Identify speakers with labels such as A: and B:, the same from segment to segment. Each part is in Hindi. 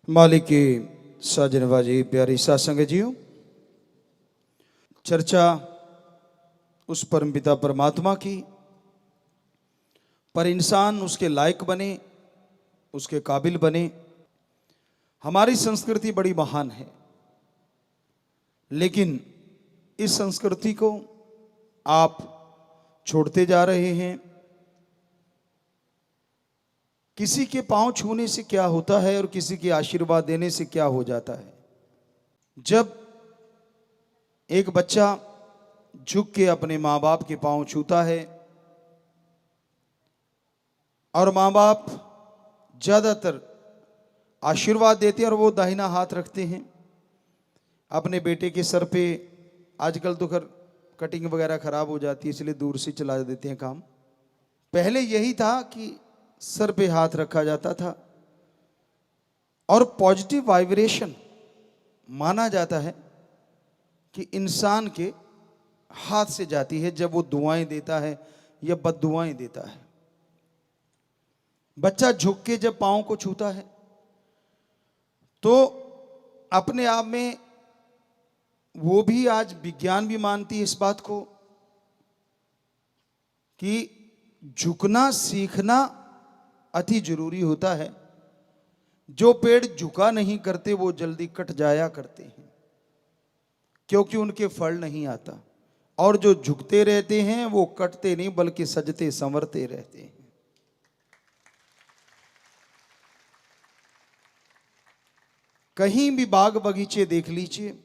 A: मालिक की साजनबाजी प्यारी सासंग जीव चर्चा उस परमपिता परमात्मा की, पर इंसान उसके लायक बने, उसके काबिल बने। हमारी संस्कृति बड़ी महान है, लेकिन इस संस्कृति को आप छोड़ते जा रहे हैं। किसी के पांव छूने से क्या होता है और किसी के आशीर्वाद देने से क्या हो जाता है। जब एक बच्चा झुक के अपने माँ बाप के पांव छूता है और माँ बाप ज़्यादातर आशीर्वाद देते हैं और वो दाहिना हाथ रखते हैं अपने बेटे के सर पे। आजकल तो खैर कटिंग वगैरह खराब हो जाती है, इसलिए दूर से चला देते हैं काम। पहले यही था कि सर पे हाथ रखा जाता था और पॉजिटिव वाइब्रेशन माना जाता है कि इंसान के हाथ से जाती है जब वो दुआएं देता है या बद्दुआएं देता है। बच्चा झुक के जब पांव को छूता है तो अपने आप में वो भी, आज विज्ञान भी मानती है इस बात को कि झुकना सीखना अति जरूरी होता है। जो पेड़ झुका नहीं करते वो जल्दी कट जाया करते हैं, क्योंकि उनके फल नहीं आता। और जो झुकते रहते हैं वो कटते नहीं बल्कि सजते संवरते रहते हैं। कहीं भी बाग बगीचे देख लीजिए,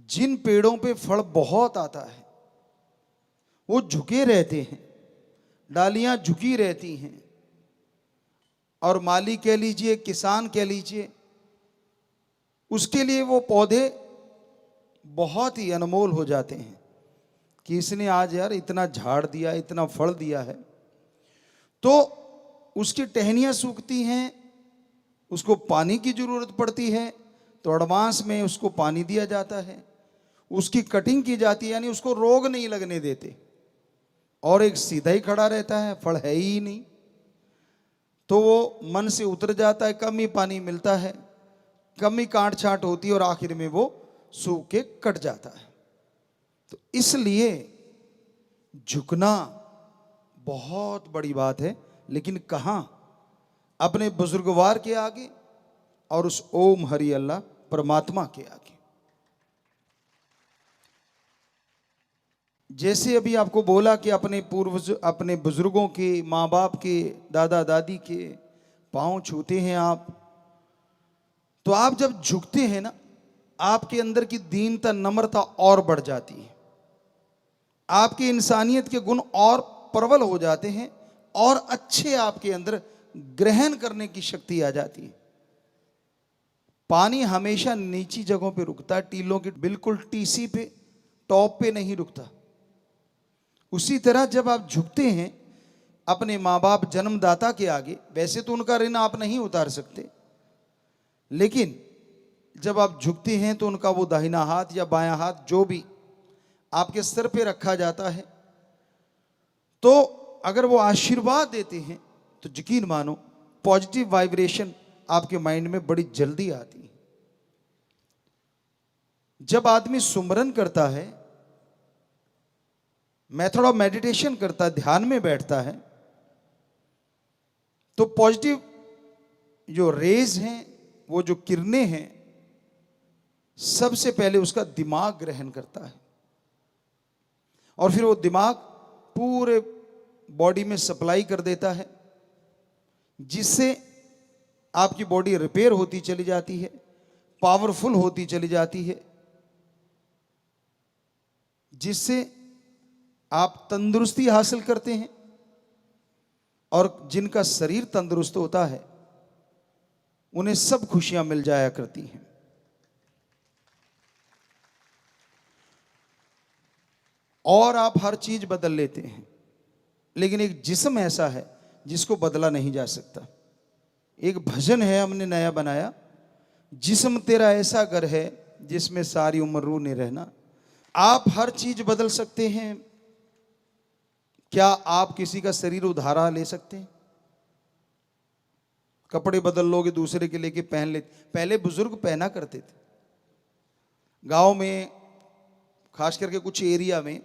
A: जिन पेड़ों पे फल बहुत आता है वो झुके रहते हैं, डालियां झुकी रहती हैं। और माली कह लीजिए, किसान कह लीजिए, उसके लिए वो पौधे बहुत ही अनमोल हो जाते हैं कि इसने आज यार इतना झाड़ दिया, इतना फल दिया है। तो उसकी टहनियाँ सूखती हैं, उसको पानी की जरूरत पड़ती है, तो एडवांस में उसको पानी दिया जाता है, उसकी कटिंग की जाती है, यानी उसको रोग नहीं लगने देते। और एक सीधा ही खड़ा रहता है, फल है ही नहीं, तो वो मन से उतर जाता है। कम ही पानी मिलता है, कम ही काट छाट होती है और आखिर में वो सूख के कट जाता है। तो इसलिए झुकना बहुत बड़ी बात है, लेकिन कहाँ? अपने बुजुर्गवार के आगे और उस ओम हरि अल्लाह परमात्मा के आगे। जैसे अभी आपको बोला कि अपने पूर्वज, अपने बुजुर्गों के, माँ बाप के, दादा दादी के पांव छूते हैं आप, तो आप जब झुकते हैं ना, आपके अंदर की दीनता, नम्रता और बढ़ जाती है। आपके इंसानियत के गुण और प्रबल हो जाते हैं और अच्छे आपके अंदर ग्रहण करने की शक्ति आ जाती है। पानी हमेशा नीची जगहों पे रुकता है, टीलों की बिल्कुल टीसी पे, टॉप पे नहीं रुकता। उसी तरह जब आप झुकते हैं अपने माँ बाप जन्मदाता के आगे, वैसे तो उनका ऋण आप नहीं उतार सकते, लेकिन जब आप झुकते हैं तो उनका वो दाहिना हाथ या बायां हाथ जो भी आपके सर पे रखा जाता है, तो अगर वो आशीर्वाद देते हैं तो यकीन मानो पॉजिटिव वाइब्रेशन आपके माइंड में बड़ी जल्दी आती है। जब आदमी सुमरन करता है, मेथड ऑफ मेडिटेशन करता है, ध्यान में बैठता है, तो पॉजिटिव जो रेज हैं, वो जो किरणें हैं, सबसे पहले उसका दिमाग ग्रहण करता है और फिर वो दिमाग पूरे बॉडी में सप्लाई कर देता है, जिससे आपकी बॉडी रिपेयर होती चली जाती है, पावरफुल होती चली जाती है, जिससे आप तंदुरुस्ती हासिल करते हैं। और जिनका शरीर तंदुरुस्त होता है उन्हें सब खुशियां मिल जाया करती हैं। और आप हर चीज बदल लेते हैं, लेकिन एक जिस्म ऐसा है जिसको बदला नहीं जा सकता। एक भजन है हमने नया बनाया, जिस्म तेरा ऐसा घर है जिसमें सारी उम्र रू नहीं रहना। आप हर चीज बदल सकते हैं। क्या आप किसी का शरीर उधारा ले सकते हैं? कपड़े बदल लोगे दूसरे के लेके पहन लेते। पहले बुजुर्ग पहना करते थे। गांव में खास करके कुछ एरिया में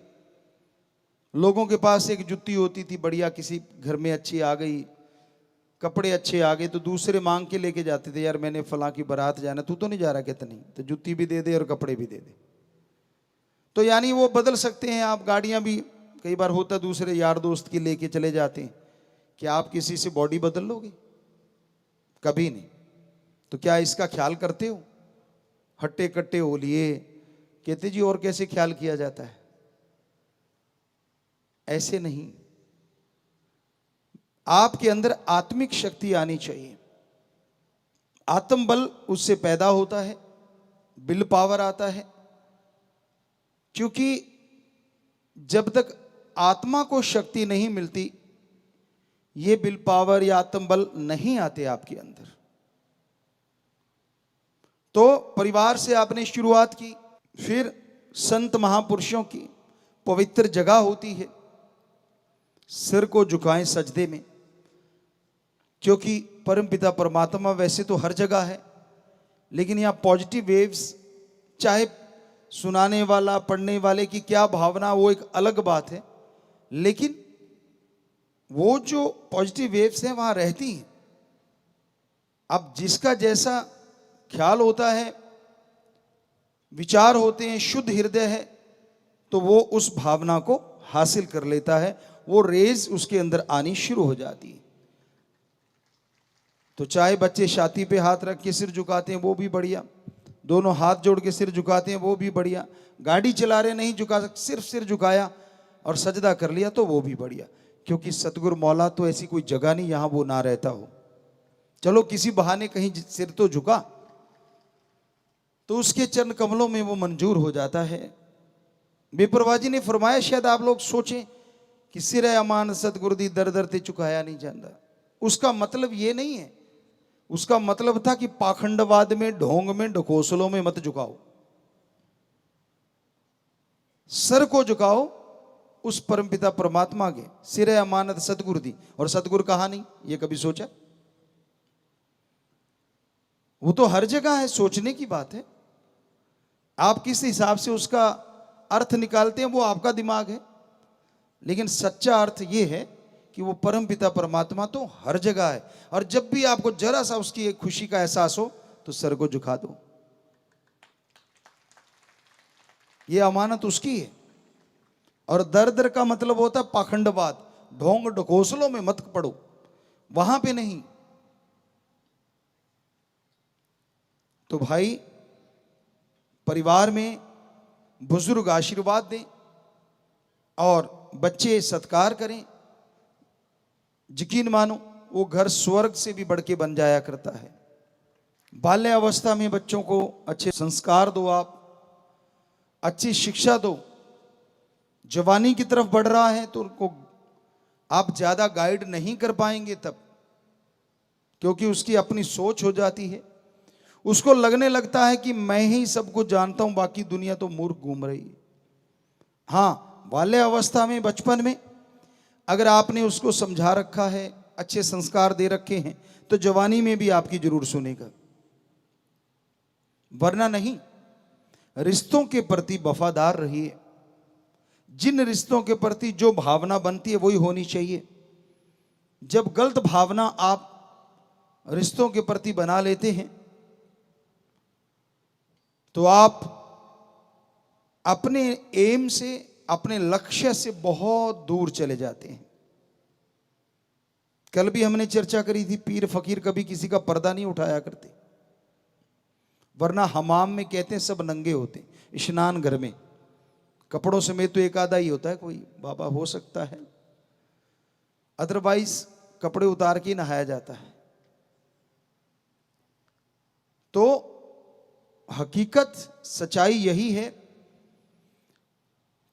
A: लोगों के पास एक जुत्ती होती थी बढ़िया, किसी घर में अच्छी आ गई, कपड़े अच्छे आ गए तो दूसरे मांग के लेके जाते थे, यार मैंने फलां की बारात जाना, तू तो नहीं जा रहा? कहते नहीं, तो जुत्ती भी दे दे और कपड़े भी दे दे। तो यानी वो बदल सकते हैं आप। गाड़ियां भी कई बार होता दूसरे यार दोस्त की लेके चले जाते हैं, क्या आप किसी से बॉडी बदल लोगे? कभी नहीं। तो क्या इसका ख्याल करते हो? हट्टे कट्टे हो लिए। कहते जी और कैसे ख्याल किया जाता है? ऐसे नहीं। आपके अंदर आत्मिक शक्ति आनी चाहिए। आत्मबल उससे पैदा होता है, विल पावर आता है। क्योंकि जब तक आत्मा को शक्ति नहीं मिलती, ये विल पावर या आत्मबल नहीं आते आपके अंदर। तो परिवार से आपने शुरुआत की, फिर संत महापुरुषों की पवित्र जगह होती है, सिर को झुकाएं सजदे में, क्योंकि परमपिता परमात्मा वैसे तो हर जगह है, लेकिन यहाँ पॉजिटिव वेव्स, चाहे सुनाने वाला पढ़ने वाले की क्या भावना वो एक अलग बात है, लेकिन वो जो पॉजिटिव वेव्स हैं वहाँ रहती हैं। अब जिसका जैसा ख्याल होता है, विचार होते हैं, शुद्ध हृदय है, तो वो उस भावना को हासिल कर लेता है, वो रेज उसके अंदर आनी शुरू हो जाती है। तो चाहे बच्चे छाती पे हाथ रख के सिर झुकाते हैं वो भी बढ़िया, दोनों हाथ जोड़ के सिर झुकाते हैं वो भी बढ़िया, गाड़ी चला रहे नहीं झुका सकते, सिर्फ सिर झुकाया और सजदा कर लिया तो वो भी बढ़िया। क्योंकि सतगुरु मौला तो ऐसी कोई जगह नहीं यहां वो ना रहता हो। चलो किसी बहाने कहीं सिर तो झुका, तो उसके चरण कमलों में वो मंजूर हो जाता है। बेपरवाह जी ने फरमाया, शायद आप लोग सोचें कि सिर अमान सतगुरु दी दर दर ते चुकाया नहीं जाता। उसका मतलब ये नहीं है, उसका मतलब था कि पाखंडवाद में, ढोंग में, ढकोसलों में मत झुकाओ, सर को झुकाओ उस परमपिता परमात्मा के। सिर अमानत सतगुरु दी, और सतगुरु कहा नहीं, ये कभी सोचा? वो तो हर जगह है, सोचने की बात है। आप किस हिसाब से उसका अर्थ निकालते हैं वो आपका दिमाग है, लेकिन सच्चा अर्थ ये है कि वो परमपिता परमात्मा तो हर जगह है। और जब भी आपको जरा सा उसकी एक खुशी का एहसास हो तो सर को झुका दो, ये अमानत उसकी है। और दर दर का मतलब होता है पाखंडवाद, ढोंग ढकोसलों में मत पड़ो, वहां पे नहीं। तो भाई परिवार में बुजुर्ग आशीर्वाद दें और बच्चे सत्कार करें, यकीन मानो वो घर स्वर्ग से भी बढ़ के बन जाया करता है। बाल्य अवस्था में बच्चों को अच्छे संस्कार दो, आप अच्छी शिक्षा दो। जवानी की तरफ बढ़ रहा है तो उनको आप ज्यादा गाइड नहीं कर पाएंगे तब, क्योंकि उसकी अपनी सोच हो जाती है। उसको लगने लगता है कि मैं ही सब कुछ जानता हूं, बाकी दुनिया तो मूर्ख घूम रही है। हाँ, बाल्य अवस्था में, बचपन में अगर आपने उसको समझा रखा है, अच्छे संस्कार दे रखे हैं, तो जवानी में भी आपकी जरूर सुनेगा, वरना नहीं। रिश्तों के प्रति वफादार रहिए। जिन रिश्तों के प्रति जो भावना बनती है वही होनी चाहिए। जब गलत भावना आप रिश्तों के प्रति बना लेते हैं तो आप अपने एम से, अपने लक्ष्य से बहुत दूर चले जाते हैं। कल भी हमने चर्चा करी थी, पीर फकीर कभी किसी का पर्दा नहीं उठाया करते, वरना हमाम में कहते हैं सब नंगे होते, स्नान घर में कपड़ों समेत तो एक आधा ही होता है, कोई बाबा हो सकता है, अदरवाइज कपड़े उतार के नहाया जाता है। तो हकीकत सच्चाई यही है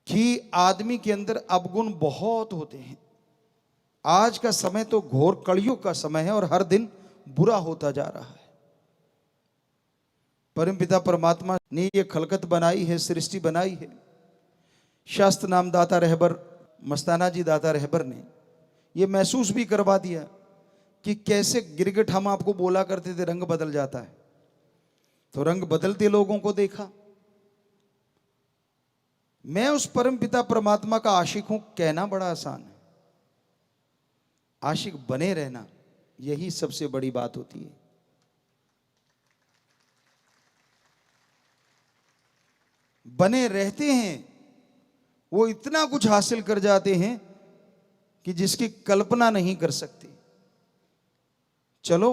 A: कि आदमी के अंदर अवगुण बहुत होते हैं। आज का समय तो घोर कलयुग का समय है और हर दिन बुरा होता जा रहा है। परमपिता परमात्मा ने ये खलकत बनाई है, सृष्टि बनाई है। शास्त्र नाम दाता रहबर, मस्ताना जी दाता रहबर ने ये महसूस भी करवा दिया कि कैसे गिरगिट, हम आपको बोला करते थे रंग बदल जाता है, तो रंग बदलते लोगों को देखा। मैं उस परम पिता परमात्मा का आशिक हूं, कहना बड़ा आसान है, आशिक बने रहना यही सबसे बड़ी बात होती है। बने रहते हैं, वो इतना कुछ हासिल कर जाते हैं कि जिसकी कल्पना नहीं कर सकते। चलो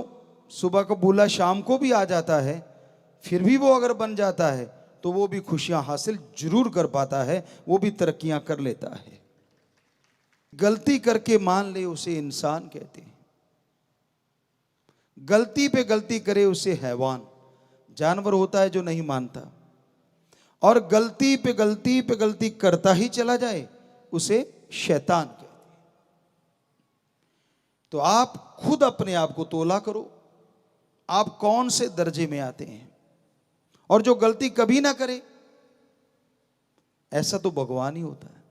A: सुबह को भूला शाम को भी आ जाता है, फिर भी वो अगर बन जाता है तो वो भी खुशियां हासिल जरूर कर पाता है, वो भी तरक्कियां कर लेता है। गलती करके मान ले उसे इंसान कहते हैं, गलती पे गलती करे उसे हैवान, जानवर होता है जो नहीं मानता, और गलती पे गलती पे गलती करता ही चला जाए उसे शैतान कहते हैं। तो आप खुद अपने आप को तोला करो, आप कौन से दर्जे में आते हैं। और जो गलती कभी ना करे ऐसा तो भगवान ही होता है।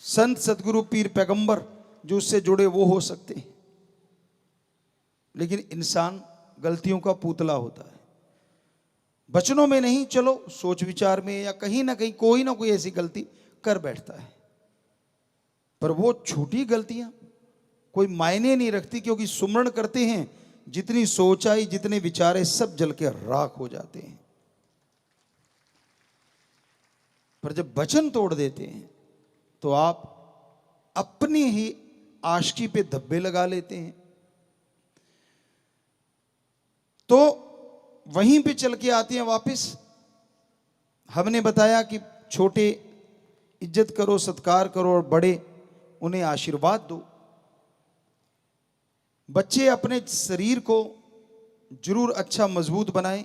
A: संत सतगुरु पीर पैगंबर जो उससे जुड़े वो हो सकते हैं, लेकिन इंसान गलतियों का पुतला होता है। वचनों में नहीं, चलो सोच विचार में या कहीं ना कहीं कोई ना कोई ऐसी गलती कर बैठता है, पर वो छोटी गलतियां कोई मायने नहीं रखती, क्योंकि सुमरण करते हैं जितनी सोच आई, जितने विचारे सब जल के राख हो जाते हैं। पर जब वचन तोड़ देते हैं तो आप अपनी ही आशिकी पे धब्बे लगा लेते हैं। तो वहीं पे चल के आते हैं वापस। हमने बताया कि छोटे इज्जत करो, सत्कार करो, और बड़े उन्हें आशीर्वाद दो। बच्चे अपने शरीर को जरूर अच्छा मजबूत बनाएं,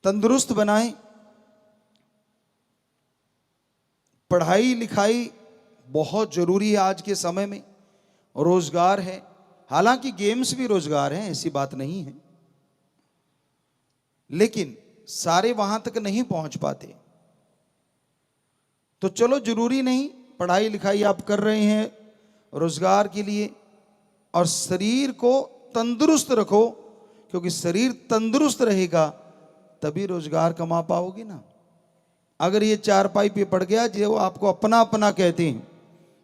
A: तंदुरुस्त बनाएं। पढ़ाई लिखाई बहुत जरूरी है आज के समय में, रोजगार है, हालांकि गेम्स भी रोजगार है, ऐसी बात नहीं है, लेकिन सारे वहां तक नहीं पहुंच पाते। तो चलो जरूरी नहीं, पढ़ाई लिखाई आप कर रहे हैं रोजगार के लिए, और शरीर को तंदुरुस्त रखो, क्योंकि शरीर तंदुरुस्त रहेगा तभी रोजगार कमा पाओगे ना। अगर ये चारपाई पे पड़ गया, जो आपको अपना अपना कहते हैं,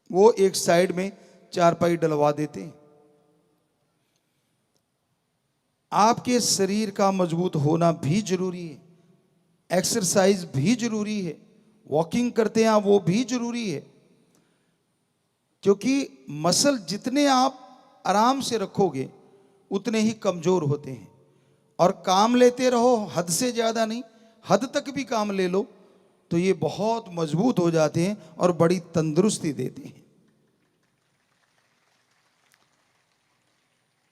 A: वो एक साइड में चारपाई डलवा देते हैं। आपके शरीर का मजबूत होना भी जरूरी है, एक्सरसाइज भी जरूरी है, वॉकिंग करते हैं वो भी जरूरी है, क्योंकि मसल जितने आप आराम से रखोगे उतने ही कमजोर होते हैं। और काम लेते रहो, हद से ज्यादा नहीं, हद तक भी काम ले लो तो ये बहुत मजबूत हो जाते हैं और बड़ी तंदुरुस्ती देते हैं।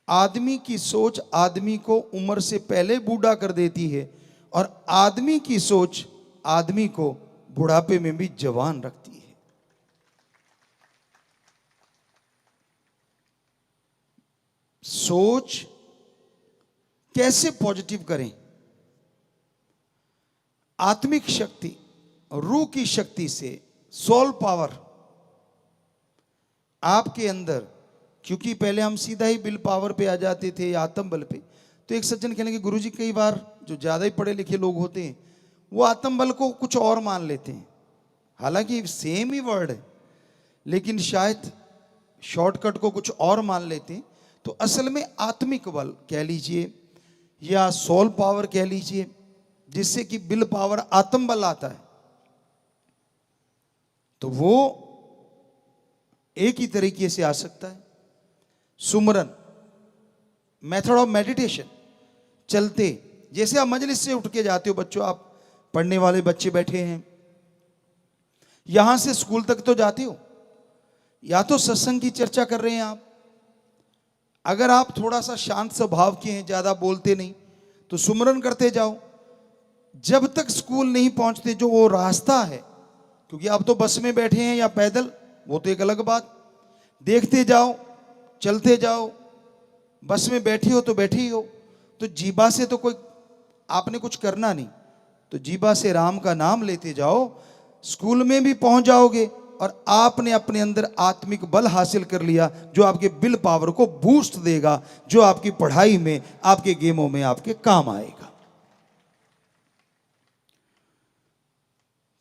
A: आदमी की सोच आदमी को उम्र से पहले बूढ़ा कर देती है, और आदमी की सोच आदमी को बुढ़ापे में भी जवान रखती है। सोच कैसे पॉजिटिव करें? आत्मिक शक्ति, रूह की शक्ति से, सोल पावर आपके अंदर, क्योंकि पहले हम सीधा ही विल पावर पे आ जाते थे, आत्म बल पे। तो एक सज्जन कहने लगे, गुरुजी कई बार जो ज्यादा ही पढ़े लिखे लोग होते हैं वो आत्म बल को कुछ और मान लेते हैं, हालांकि सेम ही वर्ड है, लेकिन शायद शॉर्टकट को कुछ और मान लेते हैं। तो असल में आत्मिक बल कह लीजिए या सोल पावर कह लीजिए, जिससे कि विल पावर आत्म बल आता है, तो वो एक ही तरीके से आ सकता है। सुमरन, मेथड ऑफ मेडिटेशन, चलते, जैसे आप मजलिस से उठ के जाते हो, बच्चों आप पढ़ने वाले बच्चे बैठे हैं, यहां से स्कूल तक तो जाते हो, या तो सत्संग की चर्चा कर रहे हैं आप। अगर आप थोड़ा सा शांत स्वभाव के हैं, ज्यादा बोलते नहीं, तो सुमरन करते जाओ जब तक स्कूल नहीं पहुंचते। जो वो रास्ता है, क्योंकि आप तो बस में बैठे हैं या पैदल, वो तो एक अलग बात, देखते जाओ, चलते जाओ। बस में बैठी हो तो बैठी ही हो, तो जीभा से तो कोई आपने कुछ करना नहीं, तो जीभा से राम का नाम लेते जाओ, स्कूल में भी पहुंच जाओगे और आपने अपने अंदर आत्मिक बल हासिल कर लिया जो आपके विल पावर को बूस्ट देगा, जो आपकी पढ़ाई में, आपके गेमों में आपके काम आएगा।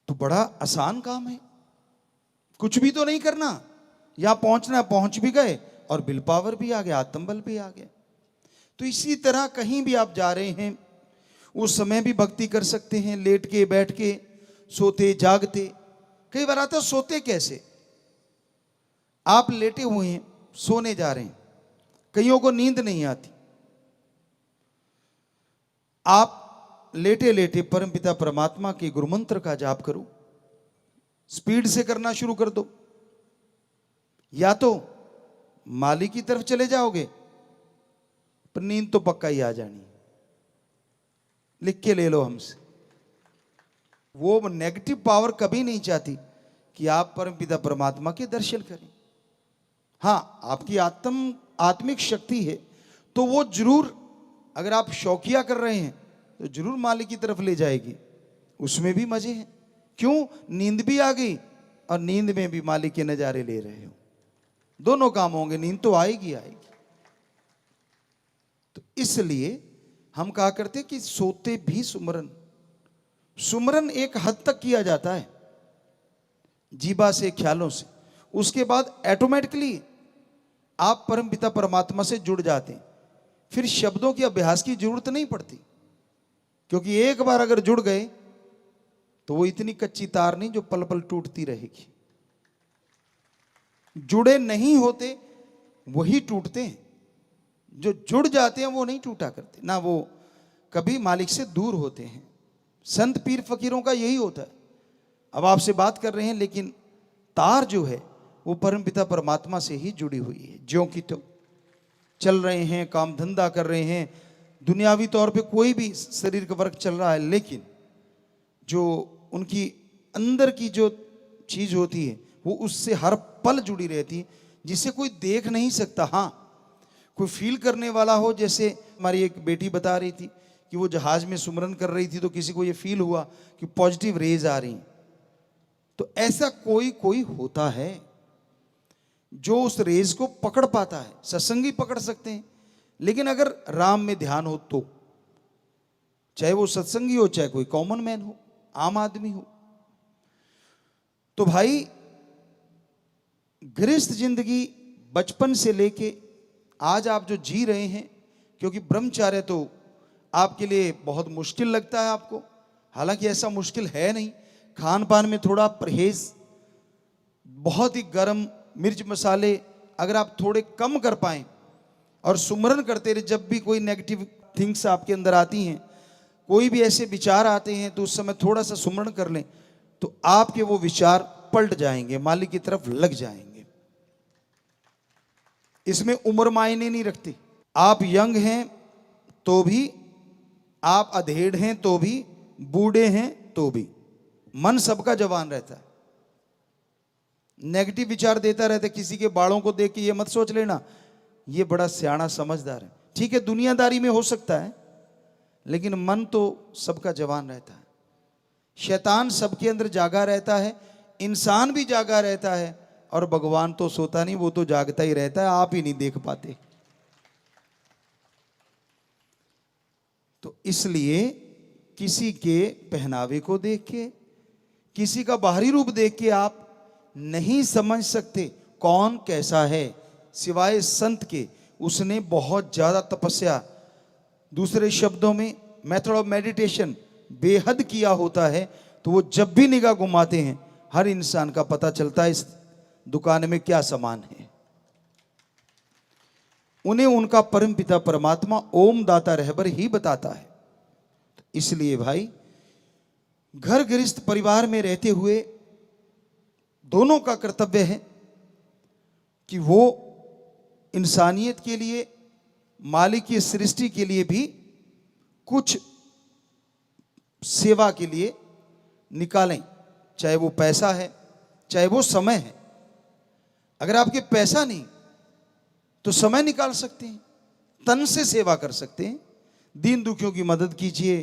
A: तो बड़ा आसान काम है, कुछ भी तो नहीं करना, यहां पहुंचना, पहुंच भी गए और विल पावर भी आ गया, आत्मबल भी आ गया। तो इसी तरह कहीं भी आप जा रहे हैं उस समय भी भक्ति कर सकते हैं, लेट के, बैठ के, सोते जागते। कई बार आता सोते कैसे, आप लेटे हुए हैं, सोने जा रहे हैं, कईयों को नींद नहीं आती, आप लेटे लेटे परमपिता परमात्मा के गुरु मंत्र का जाप करो, स्पीड से करना शुरू कर दो। या तो मालिक की तरफ चले जाओगे, पर नींद तो पक्का ही आ जानी, लिख के ले लो हमसे। वो नेगेटिव पावर कभी नहीं चाहती कि आप परमपिता परमात्मा के दर्शन करें। हां, आपकी आत्मिक शक्ति है तो वो जरूर, अगर आप शौकिया कर रहे हैं तो जरूर मालिक की तरफ ले जाएगी, उसमें भी मजे हैं। क्यों, नींद भी आ गई और नींद में भी मालिक के नजारे ले रहे हो, दोनों काम होंगे, नींद तो आएगी आएगी। तो इसलिए हम कहा करते कि सोते भी सुमरन, सुमरन एक हद तक किया जाता है जीवा से, ख्यालों से, उसके बाद ऑटोमेटिकली आप परमपिता परमात्मा से जुड़ जाते हैं। फिर शब्दों की अभ्यास की जरूरत नहीं पड़ती, क्योंकि एक बार अगर जुड़ गए तो वो इतनी कच्ची तार नहीं जो पल पल टूटती रहेगी। जुड़े नहीं होते वही टूटते हैं, जो जुड़ जाते हैं वो नहीं टूटा करते, ना वो कभी मालिक से दूर होते हैं। संत पीर फकीरों का यही होता है। अब आपसे बात कर रहे हैं लेकिन तार जो है वो परमपिता परमात्मा से ही जुड़ी हुई है। ज्यों की तो चल रहे हैं, काम धंधा कर रहे हैं, दुनियावी तौर पे कोई भी शरीर का वर्क चल रहा है, लेकिन जो उनकी अंदर की जो चीज होती है वो उससे हर पल जुड़ी रहती है, जिसे कोई देख नहीं सकता। हाँ, कोई फील करने वाला हो, जैसे हमारी एक बेटी बता रही थी कि वो जहाज में सुमरन कर रही थी तो किसी को ये फील हुआ कि पॉजिटिव रेज आ रही। तो ऐसा कोई कोई होता है जो उस रेज को पकड़ पाता है। सत्संगी पकड़ सकते हैं, लेकिन अगर राम में ध्यान हो तो, चाहे वो सत्संगी हो, चाहे कोई कॉमन मैन हो, आम आदमी हो। तो भाई गृहस्थ जिंदगी बचपन से लेके आज आप जो जी रहे हैं, क्योंकि ब्रह्मचार्य तो आपके लिए बहुत मुश्किल लगता है आपको, हालांकि ऐसा मुश्किल है नहीं। खान पान में थोड़ा परहेज, बहुत ही गर्म मिर्च मसाले अगर आप थोड़े कम कर पाएं और सुमरन करते रहे, जब भी कोई नेगेटिव थिंग्स आपके अंदर आती हैं, कोई भी ऐसे विचार आते हैं, तो उस समय थोड़ा सा सुमरन कर लें तो आपके वो विचार पलट जाएंगे, मालिक की तरफ लग जाएंगे। इसमें उम्र मायने नहीं रखती। आप यंग हैं तो भी, आप अधेड़ हैं तो भी, बूढ़े हैं तो भी, मन सबका जवान रहता है। नेगेटिव विचार देता रहता है, किसी के बालों को देख के ये मत सोच लेना ये बड़ा सियाना समझदार है। ठीक है, दुनियादारी में हो सकता है, लेकिन मन तो सबका जवान रहता है। शैतान सबके अंदर जागा रहता है, इंसान भी जागा रहता है, और भगवान तो सोता नहीं, वो तो जागता ही रहता है, आप ही नहीं देख पाते। तो इसलिए किसी के पहनावे को देख के, किसी का बाहरी रूप देख के आप नहीं समझ सकते कौन कैसा है, सिवाय संत के। उसने बहुत ज्यादा तपस्या, दूसरे शब्दों में मेथड ऑफ मेडिटेशन बेहद किया होता है, तो वो जब भी निगाह घुमाते हैं हर इंसान का पता चलता है इस दुकान में क्या सामान है। उन्हें उनका परमपिता परमात्मा ओम दाता रहबर ही बताता है। इसलिए भाई घर गृहस्थ परिवार में रहते हुए दोनों का कर्तव्य है कि वो इंसानियत के लिए, मालिक की सृष्टि के लिए भी कुछ सेवा के लिए निकालें, चाहे वो पैसा है, चाहे वो समय है। अगर आपके पैसा नहीं तो समय निकाल सकते हैं, तन से सेवा कर सकते हैं, दीन दुखियों की मदद कीजिए।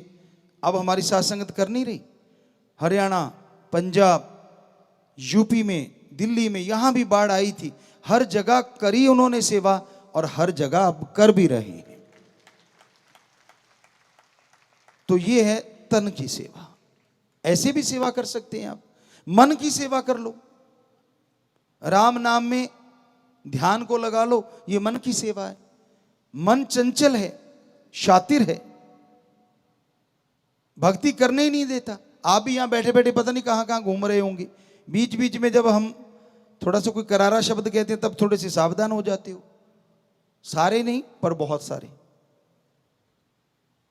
A: अब हमारी साथ संगत कर नहीं रही, हरियाणा, पंजाब, यूपी में दिल्ली में, यहां भी बाढ़ आई थी, हर जगह करी उन्होंने सेवा और हर जगह अब कर भी रहे हैं। तो ये है तन की सेवा। ऐसे भी सेवा कर सकते हैं आप, मन की सेवा कर लो, राम नाम में ध्यान को लगा लो, ये मन की सेवा है। मन चंचल है, शातिर है, भक्ति करने ही नहीं देता। आप भी यहां बैठे बैठे पता नहीं कहां कहां घूम रहे होंगे, बीच बीच में जब हम थोड़ा सा कोई करारा शब्द कहते हैं तब थोड़े से सावधान हो जाते हो। सारे नहीं पर बहुत सारे।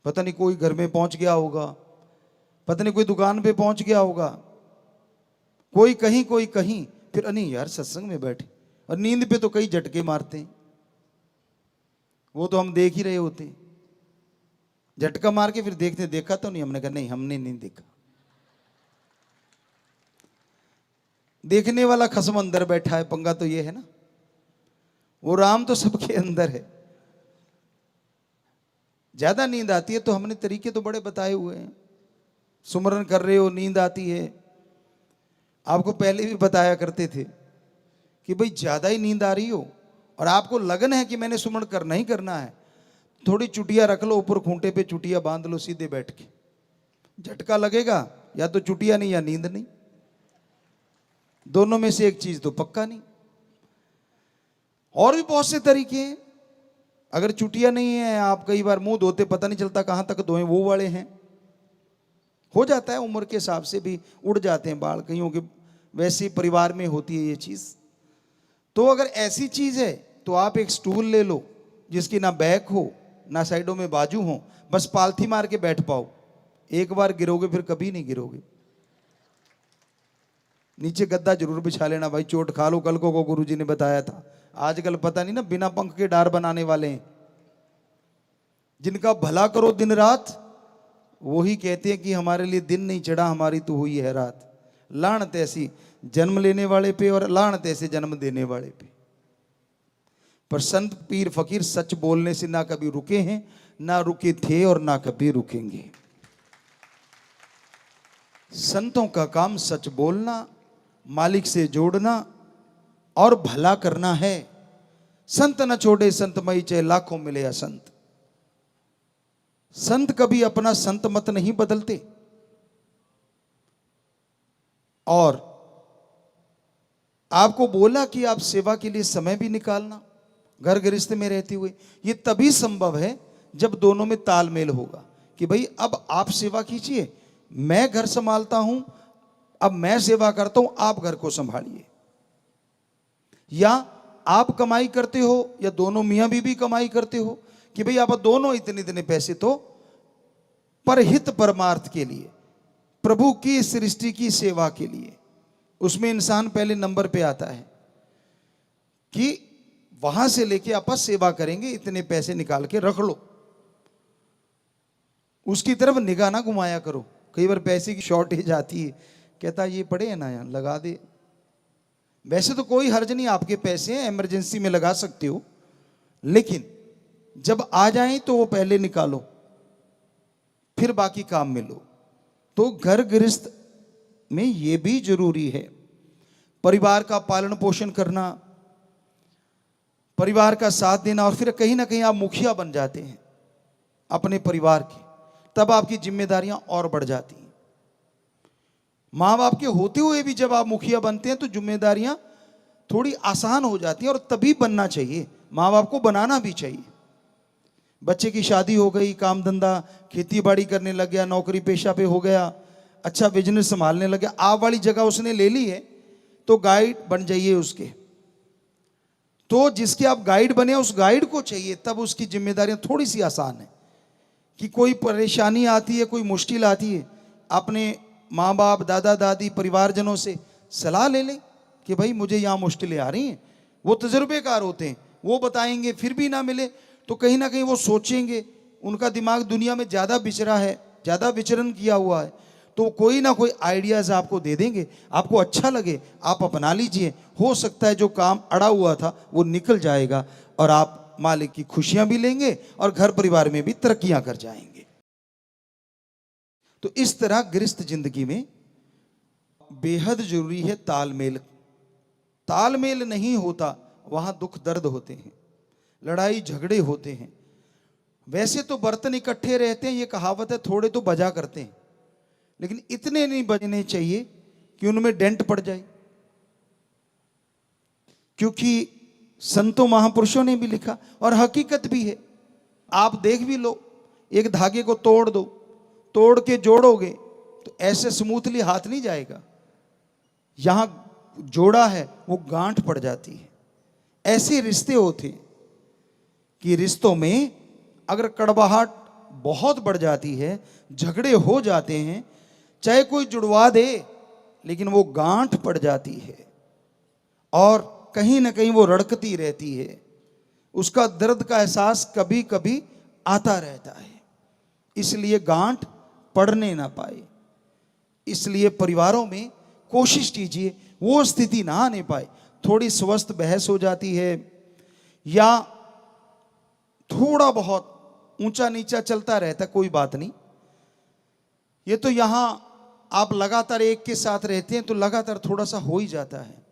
A: पता नहीं कोई घर में पहुंच गया होगा, पता नहीं कोई दुकान पे पहुंच गया होगा, कोई कहीं, फिर नहीं यार सत्संग में बैठे, और नींद पे तो कई झटके मारते हैं, वो तो हम देख ही रहे होते हैं। झटका मार के फिर देखते देखा तो नहीं, हमने कहा नहीं हमने नहीं देखा। देखने वाला खसम अंदर बैठा है, पंगा तो ये है ना। वो राम तो सबके अंदर है। ज्यादा नींद आती है तो हमने तरीके तो बड़े बताए हुए हैं। सुमरन कर रहे हो नींद आती है, आपको पहले भी बताया करते थे कि भाई ज्यादा ही नींद आ रही हो और आपको लगन है कि मैंने सुमरन करना ही करना है, थोड़ी चुटिया रख लो ऊपर, खूंटे पे चुटिया बांध लो सीधे बैठ के। झटका लगेगा या तो चुटिया नहीं या नींद नहीं, दोनों में से एक चीज तो पक्का नहीं। और भी बहुत से तरीके हैं। अगर चुटिया नहीं है, आप कई बार मुंह धोते पता नहीं चलता कहां तक धोए, वो वाले हैं। हो जाता है, उम्र के हिसाब से भी उड़ जाते हैं बाल कईयों के, वैसे परिवार में होती है ये चीज। तो अगर ऐसी चीज है तो आप एक स्टूल ले लो जिसकी ना बैक हो ना साइडों में बाजू हो, बस पालथी मार के बैठ पाओ। एक बार गिरोगे फिर कभी नहीं गिरोगे। नीचे गद्दा जरूर बिछा लेना भाई, चोट खा लो कल को गुरुजी ने बताया था। आजकल पता नहीं ना बिना पंख के डार बनाने वाले हैं, जिनका भला करो दिन रात वो ही कहते हैं कि हमारे लिए दिन नहीं चढ़ा, हमारी तो हुई है रात। लानत ऐसी जन्म लेने वाले पे और लानत ऐसे जन्म देने वाले पे। पर संत पीर फकीर सच बोलने से ना कभी रुके हैं, ना रुके थे और ना कभी रुकेंगे। संतों का काम सच बोलना, मालिक से जोड़ना और भला करना है। संत न छोड़े संत मई, चाहे लाखों मिले असंत। संत कभी अपना संत मत नहीं बदलते। और आपको बोला कि आप सेवा के लिए समय भी निकालना, घर गृहस्थ में रहते हुए, ये तभी संभव है जब दोनों में तालमेल होगा कि भाई अब आप सेवा कीजिए, मैं घर संभालता हूं, अब मैं सेवा करता हूं, आप घर को संभालिए। या आप कमाई करते हो या दोनों मियां बीवी कमाई करते हो कि भाई आप दोनों इतने इतने पैसे तो परहित परमार्थ के लिए, प्रभु की सृष्टि की सेवा के लिए। उसमें इंसान पहले नंबर पे आता है कि वहां से लेके आप सेवा करेंगे, इतने पैसे निकाल के रख लो, उसकी तरफ निगाह ना घुमाया करो। कई बार पैसे की शॉर्टेज आती है, कहता ये पड़े है ना यार लगा दे। वैसे तो कोई हर्ज नहीं, आपके पैसे हैं, इमरजेंसी में लगा सकते हो, लेकिन जब आ जाएं तो वो पहले निकालो, फिर बाकी काम में लो। तो घर गृहस्थ में ये भी जरूरी है, परिवार का पालन पोषण करना, परिवार का साथ देना। और फिर कहीं ना कहीं आप मुखिया बन जाते हैं अपने परिवार के, तब आपकी जिम्मेदारियां और बढ़ जाती हैं। माँ बाप के होते हुए भी जब आप मुखिया बनते हैं तो जिम्मेदारियां थोड़ी आसान हो जाती हैं, और तभी बनना चाहिए, माँ बाप को बनाना भी चाहिए। बच्चे की शादी हो गई, काम धंधा खेती बाड़ी करने लग गया, नौकरी पेशा पे हो गया, अच्छा बिजनेस संभालने लग गया, आप वाली जगह उसने ले ली है तो गाइड बन जाइए उसके। तो जिसके आप गाइड बने उस गाइड को चाहिए, तब उसकी जिम्मेदारियां थोड़ी सी आसान है। कि कोई परेशानी आती है, कोई मुश्किल आती है, अपने माँ बाप दादा दादी परिवारजनों से सलाह ले लें कि भाई मुझे यहाँ मुश्किलें आ रही हैं। वो तजुर्बेकार होते हैं, वो बताएंगे, फिर भी ना मिले तो कहीं ना कहीं वो सोचेंगे, उनका दिमाग दुनिया में ज़्यादा विचरा है, ज़्यादा विचरण किया हुआ है, तो कोई ना कोई आइडियाज़ आपको दे देंगे, आपको अच्छा लगे आप अपना लीजिए। हो सकता है जो काम अड़ा हुआ था वो निकल जाएगा और आप मालिक की खुशियां भी लेंगे और घर परिवार में भी तरक्कियां कर जाएंगे। तो इस तरह गृहस्थ जिंदगी में बेहद जरूरी है तालमेल। तालमेल नहीं होता वहां दुख दर्द होते हैं, लड़ाई झगड़े होते हैं। वैसे तो बर्तन इकट्ठे रहते हैं, ये कहावत है, थोड़े तो बजा करते हैं, लेकिन इतने नहीं बजने चाहिए कि उनमें डेंट पड़ जाए। क्योंकि संतों महापुरुषों ने भी लिखा और हकीकत भी है। आप देख भी लो, एक धागे को तोड़ दो, तोड़ के जोड़ोगे तो ऐसे स्मूथली हाथ नहीं जाएगा, यहां जोड़ा है वो गांठ पड़ जाती है। ऐसे रिश्ते होते कि रिश्तों में अगर कड़वाहट बहुत बढ़ जाती है, झगड़े हो जाते हैं, चाहे कोई जुड़वा दे लेकिन वो गांठ पड़ जाती है और कहीं ना कहीं वो रड़कती रहती है। उसका दर्द का एहसास कभी कभी आता रहता है, इसलिए गांठ पड़ने ना पाए। इसलिए परिवारों में कोशिश कीजिए वो स्थिति ना आने पाए। थोड़ी स्वस्थ बहस हो जाती है या थोड़ा बहुत ऊंचा नीचा चलता रहता, कोई बात नहीं। ये तो यहां आप लगातार एक के साथ रहते हैं तो लगातार थोड़ा सा हो ही जाता है।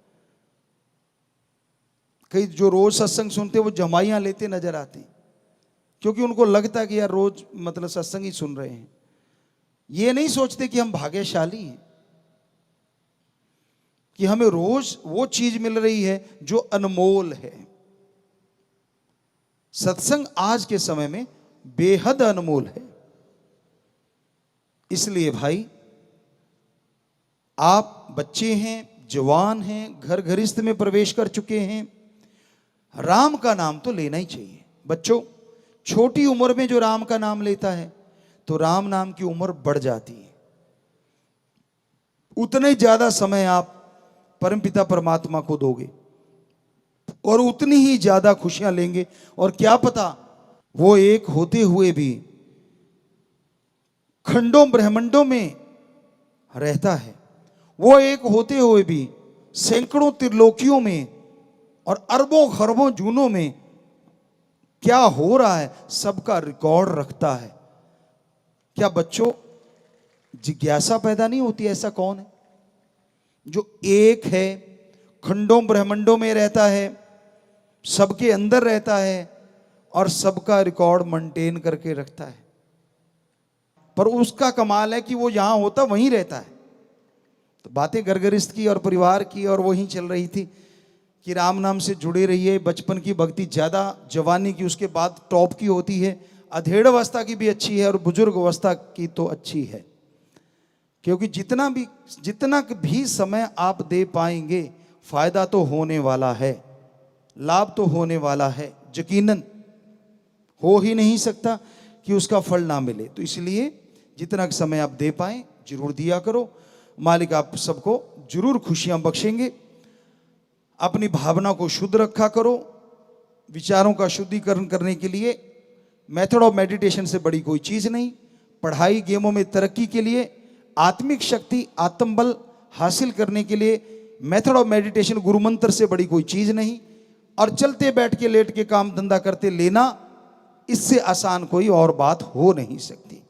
A: कई जो रोज सत्संग सुनते हैं वो जमाइयां लेते नजर आते हैं, क्योंकि उनको लगता है कि यार रोज मतलब सत्संग ही सुन रहे हैं। ये नहीं सोचते कि हम भाग्यशाली हैं कि हमें रोज वो चीज मिल रही है जो अनमोल है। सत्संग आज के समय में बेहद अनमोल है। इसलिए भाई, आप बच्चे हैं, जवान हैं, घर गृहस्थ में प्रवेश कर चुके हैं, राम का नाम तो लेना ही चाहिए। बच्चों, छोटी उम्र में जो राम का नाम लेता है तो राम नाम की उम्र बढ़ जाती है। उतना ही ज्यादा समय आप परमपिता परमात्मा को दोगे और उतनी ही ज्यादा खुशियां लेंगे। और क्या पता वो एक होते हुए भी खंडों ब्रह्मांडों में रहता है, वो एक होते हुए भी सैकड़ों त्रिलोकियों में और अरबों खरबों जूनों में क्या हो रहा है सबका रिकॉर्ड रखता है। क्या बच्चों जिज्ञासा पैदा नहीं होती, ऐसा कौन है जो एक है, खंडों ब्रह्मांडों में रहता है, सबके अंदर रहता है और सबका रिकॉर्ड मेंटेन करके रखता है? पर उसका कमाल है कि वो यहां होता वहीं रहता है। तो बातें घर गृहस्थ की और परिवार की और वहीं चल रही थी कि राम नाम से जुड़े रहिए। बचपन की भक्ति ज्यादा जवानी की, उसके बाद टॉप की होती है, अधेड़ अवस्था की भी अच्छी है और बुजुर्ग अवस्था की तो अच्छी है। क्योंकि जितना भी समय आप दे पाएंगे फायदा तो होने वाला है, लाभ तो होने वाला है। यकीनन हो ही नहीं सकता कि उसका फल ना मिले। तो इसलिए जितना समय आप दे पाएं जरूर दिया करो। मालिक आप सबको जरूर खुशियां बख्शेंगे। अपनी भावना को शुद्ध रखा करो। विचारों का शुद्धिकरण करने के लिए मेथड ऑफ मेडिटेशन से बड़ी कोई चीज नहीं। पढ़ाई गेमों में तरक्की के लिए, आत्मिक शक्ति आत्मबल हासिल करने के लिए मेथड ऑफ मेडिटेशन गुरु मंत्र से बड़ी कोई चीज नहीं। और चलते बैठ के लेट के काम धंधा करते लेना, इससे आसान कोई और बात हो नहीं सकती।